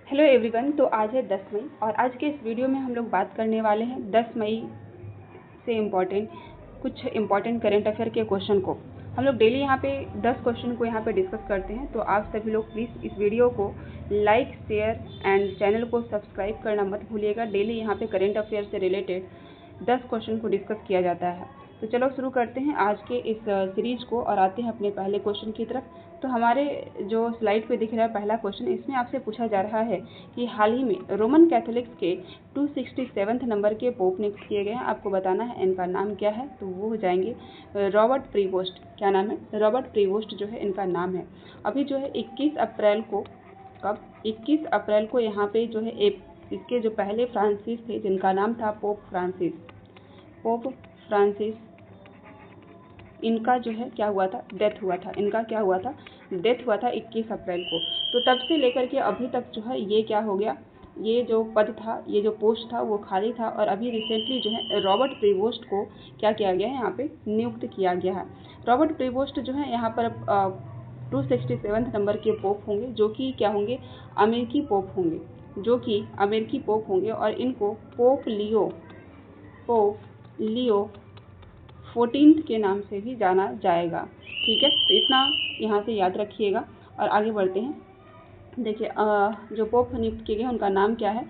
Hello everyone. तो आज है 10 मई और आज के इस वीडियो में हम लोग बात करने वाले हैं 10 मई से कुछ इम्पॉर्टेंट करेंट अफेयर के क्वेश्चन को। हम लोग डेली यहाँ पे 10 क्वेश्चन को यहाँ पे डिस्कस करते हैं, तो आप सभी लोग प्लीज़ इस वीडियो को लाइक, शेयर एंड चैनल को सब्सक्राइब करना मत भूलिएगा। डेली यहाँ पे करेंट अफेयर से रिलेटेड 10 क्वेश्चन को डिस्कस किया जाता है। तो चलो शुरू करते हैं आज के इस सीरीज को और आते हैं अपने पहले क्वेश्चन की तरफ। तो हमारे जो स्लाइड पे दिख रहा है पहला क्वेश्चन, इसमें आपसे पूछा जा रहा है कि हाल ही में रोमन कैथोलिक्स के 267 नंबर के पोप नियुक्त किए गए हैं। आपको बताना है इनका नाम क्या है, तो वो हो जाएंगे रॉबर्ट प्रीवोस्ट। क्या नाम है? रॉबर्ट प्रीवोस्ट जो है इनका नाम है। अभी जो है 21 अप्रैल को यहाँ पे जो है इसके जो पहले फ्रांसिस थे, जिनका नाम था पोप फ्रांसिस, इनका जो है क्या हुआ था? डेथ हुआ था। इनका क्या हुआ था? डेथ हुआ था 21 अप्रैल को। तो तब से लेकर के अभी तक जो है ये क्या हो गया, ये जो पद था, ये जो पोस्ट था वो खाली था और अभी रिसेंटली जो है रॉबर्ट प्रीवोस्ट को क्या किया गया है, यहाँ पे नियुक्त किया गया है। रॉबर्ट प्रीवोस्ट जो है यहाँ पर 267 नंबर के पोप होंगे, जो कि क्या होंगे? अमेरिकी पोप होंगे और इनको पोप लियो 14 के नाम से भी जाना जाएगा। ठीक है, तो इतना यहाँ से याद रखिएगा और आगे बढ़ते हैं। देखिए जो पोप नियुक्त किए गए उनका नाम क्या है?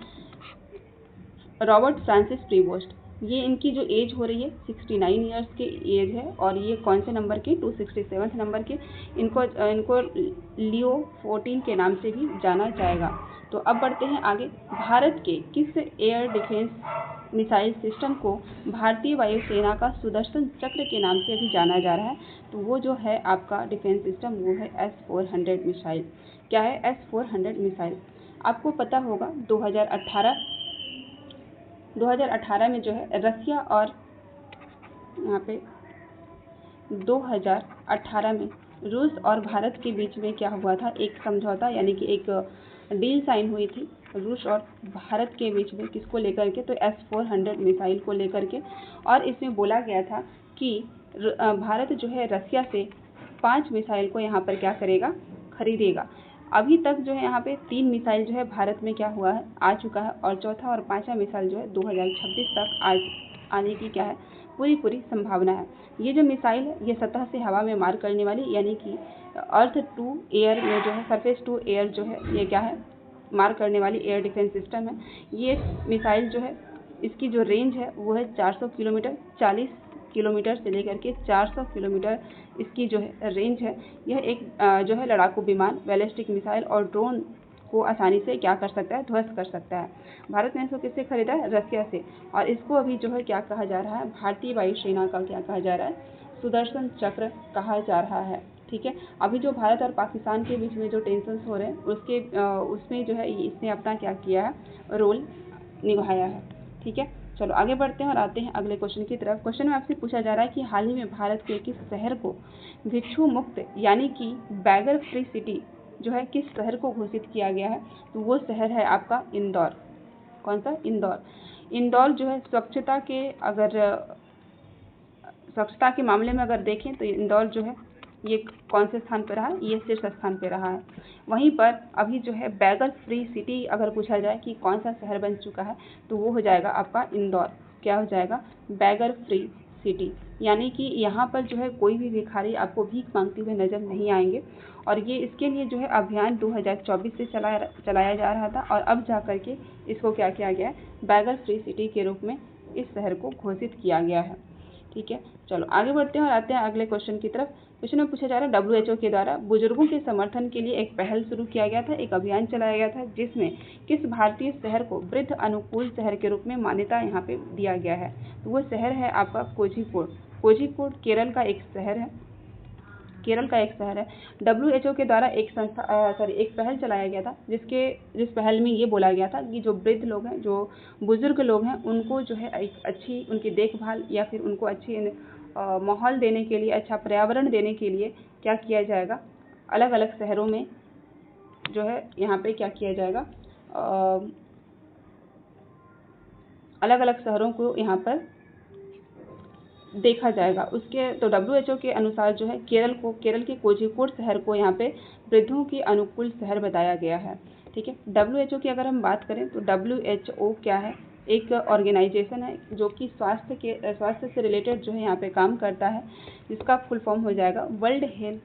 Robert Francis Prevost. ये इनकी जो एज हो रही है 69 ईयर्स की एज है और ये कौन से नंबर के? 267 नंबर के। इनको लियो 14 के नाम से भी जाना जाएगा। तो अब बढ़ते हैं आगे। भारत के किस एयर डिफेंस मिसाइल सिस्टम को भारतीय वायुसेना का सुदर्शन चक्र के नाम से भी जाना जा रहा है? तो वो जो है आपका डिफेंस सिस्टम वो है S-400 मिसाइल। क्या है? S-400 missile. आपको पता होगा 2018 में जो है रसिया और यहाँ पे 2018 में रूस और भारत के बीच में क्या हुआ था? एक समझौता यानी कि एक डील साइन हुई थी रूस और भारत के बीच में। किसको लेकर के? तो S-400 मिसाइल को लेकर के। और इसमें बोला गया था कि भारत जो है रसिया से 5 मिसाइल को यहाँ पर क्या करेगा? खरीदेगा। अभी तक जो है यहाँ पे 3 मिसाइल जो है भारत में क्या हुआ है? आ चुका है और चौथा और पांचवा मिसाइल जो है 2026 तक आने की क्या है? पूरी संभावना है। ये जो मिसाइल है ये सतह से हवा में मार करने वाली यानी कि अर्थ टू एयर में जो है, सरफेस टू एयर जो है ये क्या है? मार करने वाली एयर डिफेंस सिस्टम है। ये मिसाइल जो है इसकी जो रेंज है वो है 400 किलोमीटर, 40 किलोमीटर से लेकर के 400 किलोमीटर इसकी जो है रेंज है। यह एक जो है लड़ाकू विमान, बैलिस्टिक मिसाइल और ड्रोन को आसानी से क्या कर सकता है? ध्वस्त कर सकता है। भारत ने इसको किससे खरीदा है? रसिया से। और इसको अभी जो है क्या कहा जा रहा है? भारतीय वायुसेना का क्या कहा जा रहा है? सुदर्शन चक्र कहा जा रहा है। ठीक है, अभी जो भारत और पाकिस्तान के बीच में जो टेंशन हो रहे हैं उसमें जो है इसने अपना क्या किया है? रोल निभाया है। ठीक है, चलो आगे बढ़ते हैं और आते हैं अगले क्वेश्चन की तरफ। क्वेश्चन में आपसे पूछा जा रहा है कि हाल ही में भारत के किस शहर को भिक्षु मुक्त यानी कि बैगर फ्री सिटी जो है किस शहर को घोषित किया गया है? तो वो शहर है आपका इंदौर। कौन सा? इंदौर जो है स्वच्छता के मामले में अगर देखें तो इंदौर जो है ये कौन से स्थान पर रहा है? ये शीर्ष स्थान पर रहा है। वहीं पर अभी जो है बैगर फ्री सिटी अगर पूछा जाए कि कौन सा शहर बन चुका है तो वो हो जाएगा आपका इंदौर। क्या हो जाएगा? Beggar free city. यानी कि यहाँ पर जो है कोई भी भिखारी आपको भीख मांगते हुए नजर नहीं आएंगे। और ये इसके लिए जो है अभियान 2024 से चलाया जा रहा था और अब जा कर के इसको क्या किया गया है? बैगर फ्री सिटी के रूप में इस शहर को घोषित किया गया है। ठीक है, चलो आगे बढ़ते हैं और आते हैं अगले क्वेश्चन की तरफ। क्वेश्चन में पूछा जा रहा है WHO के द्वारा बुजुर्गों के समर्थन के लिए एक पहल शुरू किया गया था, एक अभियान चलाया गया था, जिसमें किस भारतीय शहर को वृद्ध अनुकूल शहर के रूप में मान्यता यहाँ पे दिया गया है? तो वो शहर है आपका कोझिकोड। केरल का एक शहर है। WHO के द्वारा एक पहल चलाया गया था जिस पहल में ये बोला गया था कि जो वृद्ध लोग हैं, जो बुजुर्ग लोग हैं, उनको जो है एक अच्छी उनकी देखभाल या फिर उनको अच्छी माहौल देने के लिए, अच्छा पर्यावरण देने के लिए क्या किया जाएगा? अलग अलग शहरों में जो है यहाँ पे क्या किया जाएगा? अलग अलग शहरों को यहाँ पर देखा जाएगा। उसके तो WHO के अनुसार जो है केरल के कोझिकोड शहर को यहाँ पे वृद्धों की अनुकूल शहर बताया गया है। ठीक है। WHO की अगर हम बात करें तो WHO क्या है, एक ऑर्गेनाइजेशन है जो कि स्वास्थ्य से रिलेटेड जो है यहाँ पे काम करता है, जिसका फुल फॉर्म हो जाएगा वर्ल्ड हेल्थ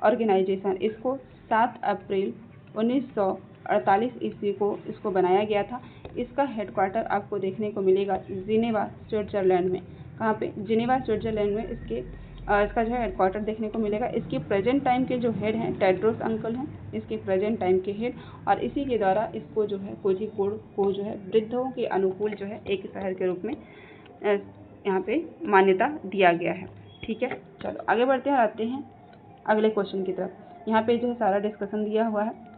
ऑर्गेनाइजेशन। इसको 7 अप्रैल 1948 ईस्वी को इसको बनाया गया था। इसका हेडक्वार्टर आपको देखने को मिलेगा जिनेवा स्विट्जरलैंड में। कहाँ पे? जिनेवा स्विट्जरलैंड में इसका जो है हेडक्वार्टर देखने को मिलेगा। इसके प्रेजेंट टाइम के जो हेड हैं टेड्रोस अंकल हैं, इसके प्रेजेंट टाइम के हेड, और इसी के द्वारा इसको जो है कोझिकोड को जो है वृद्धों के अनुकूल जो है एक शहर के रूप में यहाँ पे मान्यता दिया गया है। ठीक है, चलो आगे बढ़ते हैं, आते हैं अगले क्वेश्चन की तरफ। यहाँ पे जो है सारा डिस्कशन दिया हुआ है।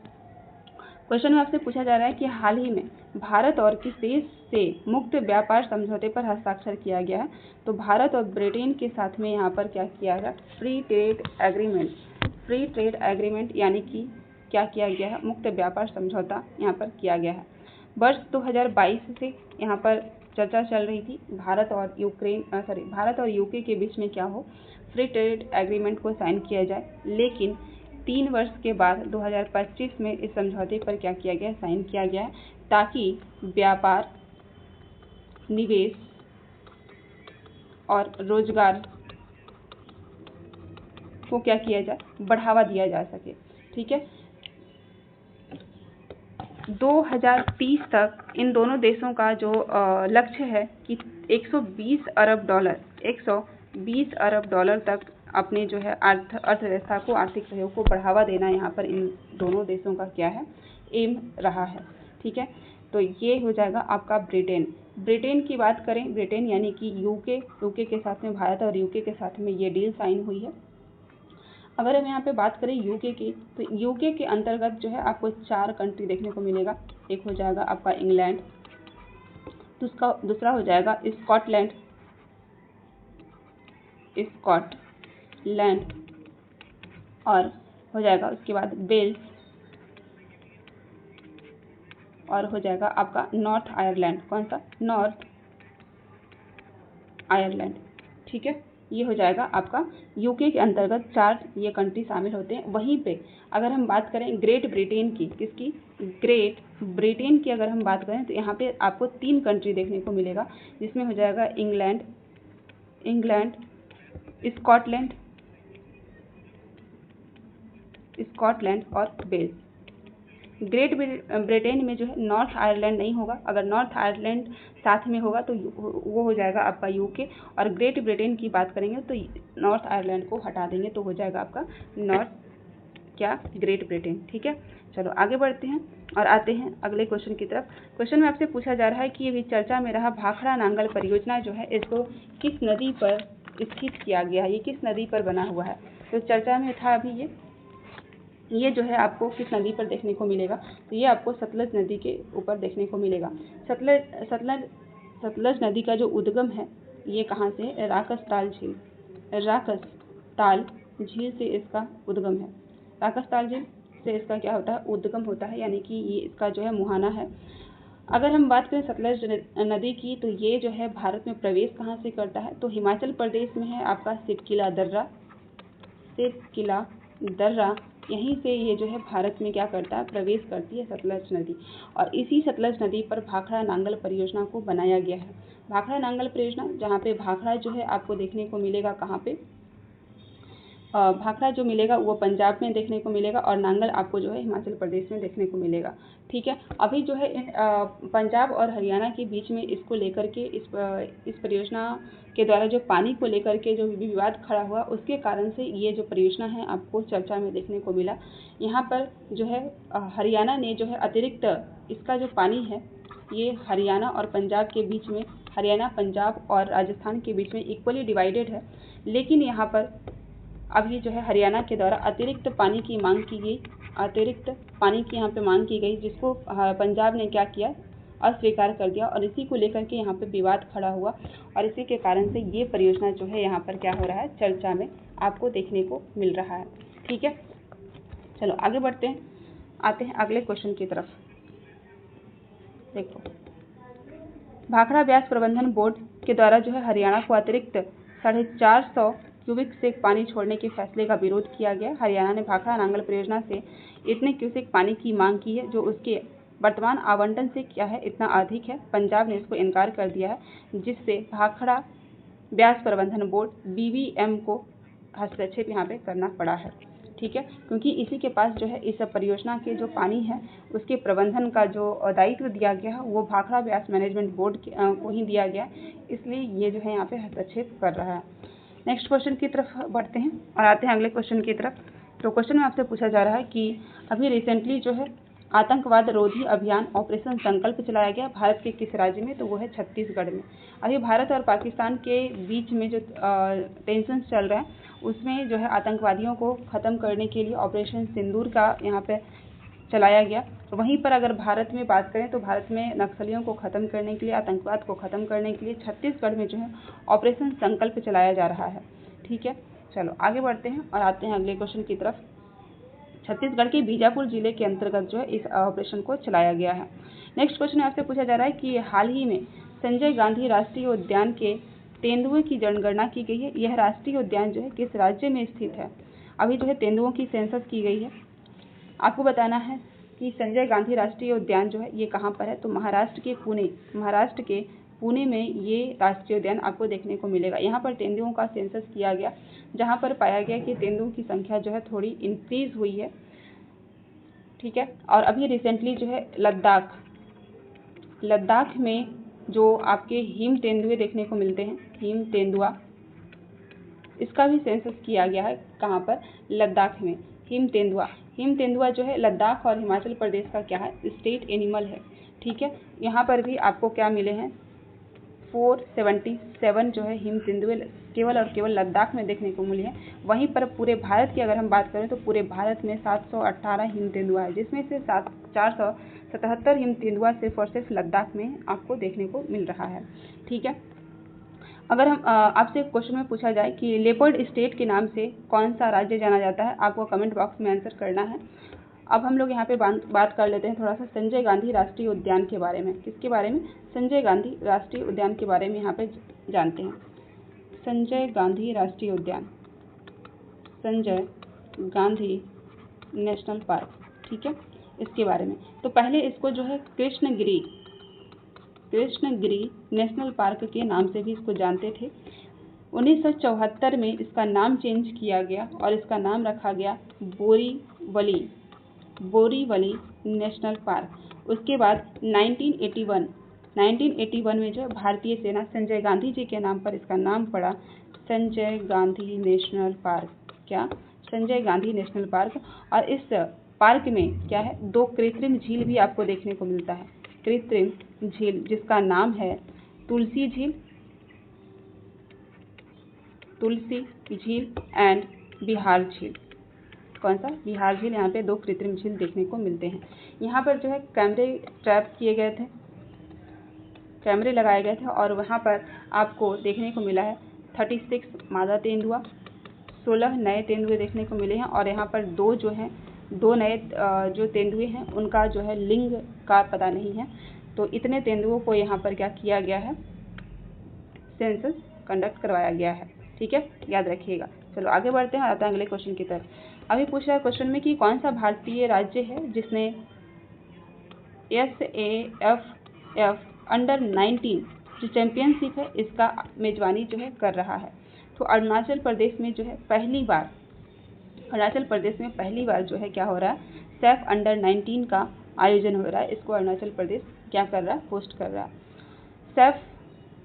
क्वेश्चन में आपसे पूछा जा रहा है कि हाल ही में भारत और किस देश से मुक्त व्यापार समझौते पर हस्ताक्षर किया गया है। तो भारत और ब्रिटेन के साथ में यहाँ पर क्या किया गया? फ्री ट्रेड एग्रीमेंट यानी कि क्या किया गया है? मुक्त व्यापार समझौता यहाँ पर किया गया है। वर्ष 2022 से यहाँ पर चर्चा चल रही थी भारत और यूके के बीच में क्या हो, फ्री ट्रेड एग्रीमेंट को साइन किया जाए, लेकिन 3 वर्ष के बाद 2025 में इस समझौते पर क्या किया गया? साइन किया गया है, ताकि व्यापार, निवेश और रोजगार को क्या किया जाए? बढ़ावा दिया जा सके। ठीक है, 2030 तक इन दोनों देशों का जो लक्ष्य है कि 120 अरब डॉलर तक अपने जो है अर्थव्यवस्था को, आर्थिक सहयोग को बढ़ावा देना यहाँ पर इन दोनों देशों का क्या है? एम रहा है। ठीक है, तो ये हो जाएगा आपका ब्रिटेन की बात करें, ब्रिटेन यानी कि यूके के साथ में, भारत और यूके के साथ में ये डील साइन हुई है। अगर हम यहाँ पे बात करें यूके की, तो यूके के अंतर्गत जो है आपको 4 कंट्री देखने को मिलेगा। एक हो जाएगा आपका इंग्लैंड, दूसरा हो जाएगा स्कॉटलैंड, और हो जाएगा उसके बाद वेल्स, और हो जाएगा आपका नॉर्थ आयरलैंड। कौन सा? North Ireland. ठीक है, ये हो जाएगा आपका यूके के अंतर्गत 4 ये कंट्री शामिल होते हैं। वहीं पे अगर हम बात करें ग्रेट ब्रिटेन की, किसकी? ग्रेट ब्रिटेन की अगर हम बात करें तो यहाँ पे आपको 3 कंट्री देखने को मिलेगा, जिसमें हो जाएगा इंग्लैंड, स्कॉटलैंड और वेल्स। ग्रेट ब्रिटेन में जो है नॉर्थ आयरलैंड नहीं होगा। अगर नॉर्थ आयरलैंड साथ में होगा तो वो हो जाएगा आपका यूके, और ग्रेट ब्रिटेन की बात करेंगे तो नॉर्थ आयरलैंड को हटा देंगे तो हो जाएगा आपका ग्रेट ब्रिटेन। ठीक है, चलो आगे बढ़ते हैं और आते हैं अगले क्वेश्चन की तरफ। क्वेश्चन में आपसे पूछा जा रहा है कि ये भी चर्चा में रहा भाखड़ा नांगल परियोजना जो है, इसको किस नदी पर स्थित किया गया है? ये किस नदी पर बना हुआ है? तो चर्चा में था अभी ये जो है आपको किस नदी पर देखने को मिलेगा? तो ये आपको सतलज नदी के ऊपर देखने को मिलेगा। सतलज नदी का जो उद्गम है ये कहाँ से है? राकसताल झील से इसका उद्गम है। राकसताल झील से इसका क्या होता है? उद्गम होता है, यानी कि ये इसका जो है मुहाना है। अगर हम बात करें सतलज नदी की, तो ये जो है भारत में प्रवेश कहाँ से करता है? तो हिमाचल प्रदेश में है आपका सिरकिला दर्रा, यहीं से ये जो है भारत में क्या करता है? प्रवेश करती है सतलज नदी, और इसी सतलज नदी पर भाखड़ा नांगल परियोजना को बनाया गया है। भाखड़ा नांगल परियोजना, जहाँ पे भाखड़ा जो है आपको देखने को मिलेगा, कहाँ पे? भाखड़ा जो मिलेगा वो पंजाब में देखने को मिलेगा, और नांगल आपको जो है हिमाचल प्रदेश में देखने को मिलेगा। ठीक है, अभी जो है पंजाब और हरियाणा के बीच में इसको लेकर के इस परियोजना के द्वारा जो पानी को लेकर के जो विवाद खड़ा हुआ, उसके कारण से ये जो परियोजना है आपको चर्चा में देखने को मिला। यहाँ पर जो है हरियाणा ने जो है अतिरिक्त इसका जो पानी है ये हरियाणा और पंजाब के बीच में, हरियाणा, पंजाब और राजस्थान के बीच में इक्वली डिवाइडेड है, लेकिन यहाँ पर अभी जो है हरियाणा के द्वारा अतिरिक्त पानी की मांग की गई, यहाँ पे मांग की गई, जिसको पंजाब ने क्या किया? अस्वीकार कर दिया, और इसी को लेकर के यहाँ पे विवाद खड़ा हुआ, और इसी के कारण से ये परियोजना जो है यहाँ पर क्या हो रहा है? चर्चा में आपको देखने को मिल रहा है। ठीक है, चलो आगे बढ़ते हैं, आते हैं अगले क्वेश्चन की तरफ। देखो, भाखड़ा ब्यास प्रबंधन बोर्ड के द्वारा जो है हरियाणा को अतिरिक्त 450 क्यूबिक से पानी छोड़ने के फैसले का विरोध किया गया। हरियाणा ने भाखड़ा नांगल परियोजना से इतने क्यूसेक पानी की मांग की है जो उसके वर्तमान आवंटन से क्या है इतना अधिक है। पंजाब ने इसको इनकार कर दिया है, जिससे भाखड़ा ब्यास प्रबंधन बोर्ड BBM को हस्तक्षेप यहाँ पे करना पड़ा है। ठीक है, क्योंकि इसी के पास जो है इस परियोजना के जो पानी है उसके प्रबंधन का जो दायित्व दिया गया है वो भाखड़ा ब्यास मैनेजमेंट बोर्ड को ही दिया गया, इसलिए ये जो है यहाँ पे हस्तक्षेप कर रहा है। नेक्स्ट क्वेश्चन की तरफ बढ़ते हैं और आते हैं अगले क्वेश्चन की तरफ। तो क्वेश्चन में आपसे पूछा जा रहा है कि अभी रिसेंटली जो है आतंकवाद रोधी अभियान ऑपरेशन संकल्प चलाया गया भारत के किस राज्य में, तो वो है छत्तीसगढ़ में। अभी भारत और पाकिस्तान के बीच में जो टेंशन चल रहा है उसमें जो है आतंकवादियों को ख़त्म करने के लिए ऑपरेशन सिंदूर का यहाँ पे चलाया गया। वहीं पर अगर भारत में बात करें तो भारत में नक्सलियों को ख़त्म करने के लिए, आतंकवाद को ख़त्म करने के लिए छत्तीसगढ़ में जो है ऑपरेशन संकल्प चलाया जा रहा है। ठीक है, चलो आगे बढ़ते हैं और आते हैं अगले क्वेश्चन की तरफ। छत्तीसगढ़ के बीजापुर जिले के अंतर्गत जो है इस ऑपरेशन को चलाया गया है। नेक्स्ट क्वेश्चन आपसे पूछा जा रहा है कि हाल ही में संजय गांधी राष्ट्रीय उद्यान के तेंदुए की जनगणना की गई है। यह राष्ट्रीय उद्यान जो है किस राज्य में स्थित है। अभी जो है तेंदुओं की सेंसस की गई है। आपको बताना है कि संजय गांधी राष्ट्रीय उद्यान जो है ये कहाँ पर है, तो महाराष्ट्र के पुणे में ये राष्ट्रीय उद्यान आपको देखने को मिलेगा। यहाँ पर तेंदुओं का सेंसस किया गया, जहाँ पर पाया गया कि तेंदुओं की संख्या जो है थोड़ी इंक्रीज हुई है। ठीक है, और अभी रिसेंटली जो है लद्दाख में जो आपके हिम तेंदुए देखने को मिलते हैं, हिम तेंदुआ, इसका भी सेंसस किया गया है। कहाँ पर, लद्दाख में। हिम तेंदुआ जो है लद्दाख और हिमाचल प्रदेश का क्या है, स्टेट एनिमल है। ठीक है, यहाँ पर भी आपको क्या मिले हैं, 477 जो है हिम तेंदुए केवल और केवल लद्दाख में देखने को मिली है। वहीं पर पूरे भारत की अगर हम बात करें तो पूरे भारत में 718 हिम तेंदुआ है, जिसमें से 477 हिम तेंदुआ सिर्फ और सिर्फ लद्दाख में आपको देखने को मिल रहा है। ठीक है, अगर हम आपसे क्वेश्चन में पूछा जाए कि लेपर्ड स्टेट के नाम से कौन सा राज्य जाना जाता है, आपको कमेंट बॉक्स में आंसर करना है। अब हम लोग यहाँ पे बात कर लेते हैं थोड़ा सा संजय गांधी राष्ट्रीय उद्यान के बारे में। किसके बारे में, संजय गांधी राष्ट्रीय उद्यान के बारे में यहाँ पे जानते हैं। संजय गांधी राष्ट्रीय उद्यान, संजय गांधी नेशनल पार्क। ठीक है, इसके बारे में तो पहले इसको जो है कृष्णगिरी नेशनल पार्क के नाम से भी इसको जानते थे। 1974 में इसका नाम चेंज किया गया और इसका नाम रखा गया बोरीवली नेशनल पार्क। उसके बाद 1981 में जो भारतीय सेना संजय गांधी जी के नाम पर इसका नाम पड़ा संजय गांधी नेशनल पार्क। क्या, संजय गांधी नेशनल पार्क। और इस पार्क में क्या है, 2 कृत्रिम झील भी आपको देखने को मिलता है। कृत्रिम झील जिसका नाम है तुलसी झील एंड बिहार झील। कौन सा, बिहार झील। यहाँ पे 2 कृत्रिम झील देखने को मिलते हैं। यहाँ पर जो है कैमरे लगाए गए थे और वहाँ पर आपको देखने को मिला है 36 मादा तेंदुआ, 16 नए तेंदुए देखने को मिले हैं। और यहाँ पर 2 नए जो तेंदुए हैं उनका जो है लिंग का पता नहीं है। तो इतने तेंदुओं को यहाँ पर क्या किया गया है, सेंसस कंडक्ट करवाया गया है। ठीक है, याद रखिएगा। चलो आगे बढ़ते हैं और आते हैं अगले क्वेश्चन की तरफ। अभी पूछ रहा है क्वेश्चन में कि कौन सा भारतीय राज्य है जिसने SAFF अंडर 19 जो चैंपियनशिप है इसका मेजबानी जो है कर रहा है। तो अरुणाचल प्रदेश में पहली बार जो है क्या हो रहा है, सैफ अंडर 19 का आयोजन हो रहा है। इसको अरुणाचल प्रदेश क्या कर रहा है, होस्ट कर रहा है। सैफ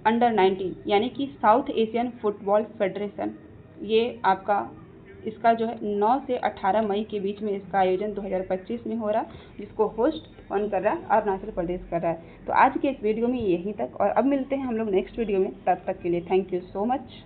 अंडर 19 यानी कि साउथ एशियन फुटबॉल फेडरेशन, ये आपका इसका जो है 9 से 18 मई के बीच में इसका आयोजन 2025 में हो रहा है, जिसको होस्ट कौन कर रहा है, अरुणाचल प्रदेश कर रहा है। तो आज के इस वीडियो में यहीं तक, और अब मिलते हैं हम लोग नेक्स्ट वीडियो में। तब तक के लिए थैंक यू सो मच।